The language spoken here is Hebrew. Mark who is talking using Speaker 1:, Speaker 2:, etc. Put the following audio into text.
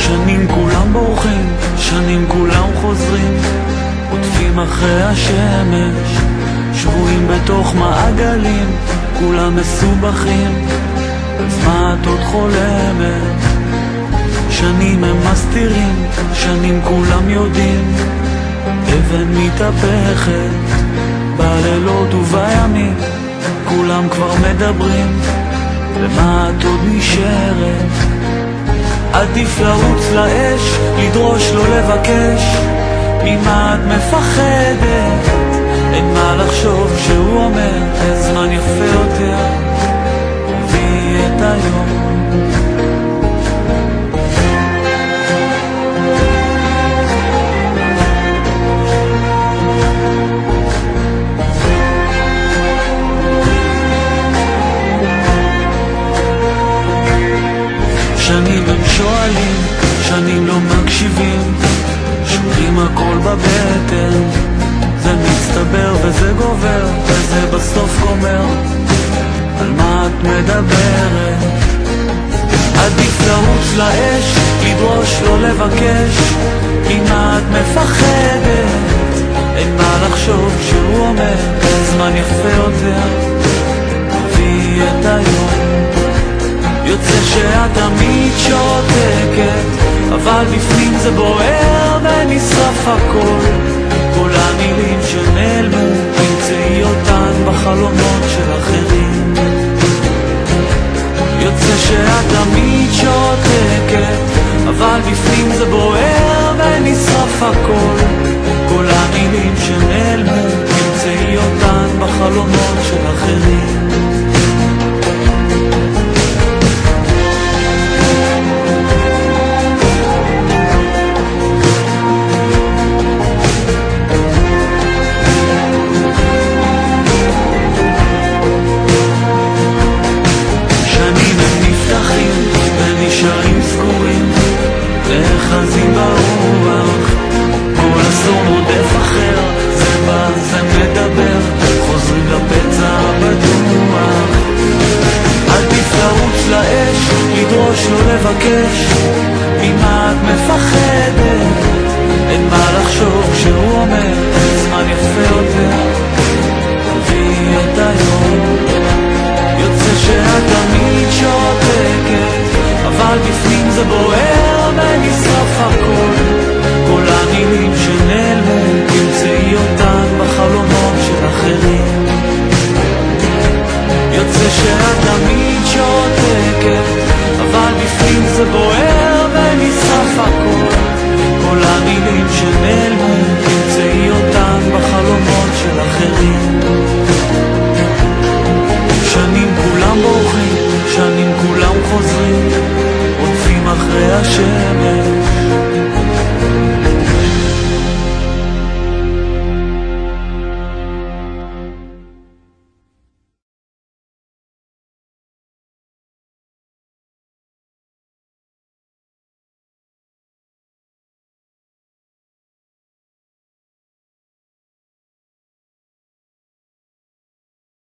Speaker 1: שנים כולם בורחים, שנים כולם חוזרים, עוטפים אחרי השמש, שבועים בתוך מעגלים, כולם מסובכים, אז מה את עוד חולמת? שנים הם מסתירים, שנים כולם יודעים, אבן מתהפכת בלילות ובימים, כולם כבר מדברים, ומה את עוד נשארת? עדיף לרוץ לאש, לדרוש לא לבקש, ממה את מפחדת? אין מה לחשוב כשהוא אומר, הזמן יפה יותר, תביאי את היום. שנים הם שואלים, שנים לא מקשיבים, שומעים הכל בבטן, זה מצטבר וזה גובר, וזה בסוף גומר, על מה את מדברת? עדיף לרוץ לאש, לדרוש לא לבקש, ממה את מפחדת? אין מה לחשוב שהוא אומר, זמן יפה יותר, תביאי את היום. יוצא שאת תמיד שותקת, אבל בפנים זה בוער ונשרף הכל, כל המילים שנעלמו, תמצאי אותן בחלומות של אחרים. יוצא שאת תמיד שותקת, אבל בפנים זה בוער ונשרף הכל, כל המילים שנעלמו, תמצאי אותן בחלומות של אחרים. נשארים סגורים, לחזים ברוח, כל אסור מודף אחר, זה בא, זה מדבר, חוזרים לפצע בטוח. עדיף לרוץ לאש, לדרוש לא לבקש, ממה את מפחדת? אין מה לחשוב כשהוא אומר, זמן יפה יותר, תביאי את היום. יוצא שאת תמיד שותקת, אבל בפנים זה בוער ונשרף הכל, כל המילים שנעלמו, תמצאי אותן בחלומות של אחרים. יוצא שאת תמיד שותקת, אבל בפנים זה בוער ונשרף הכל, כל המילים שנעלמו, תמצאי אותן בחלומות של אחרים. שנים כולם בורחים, שנים כולם חוזרים, עוטפים אחרי השמש,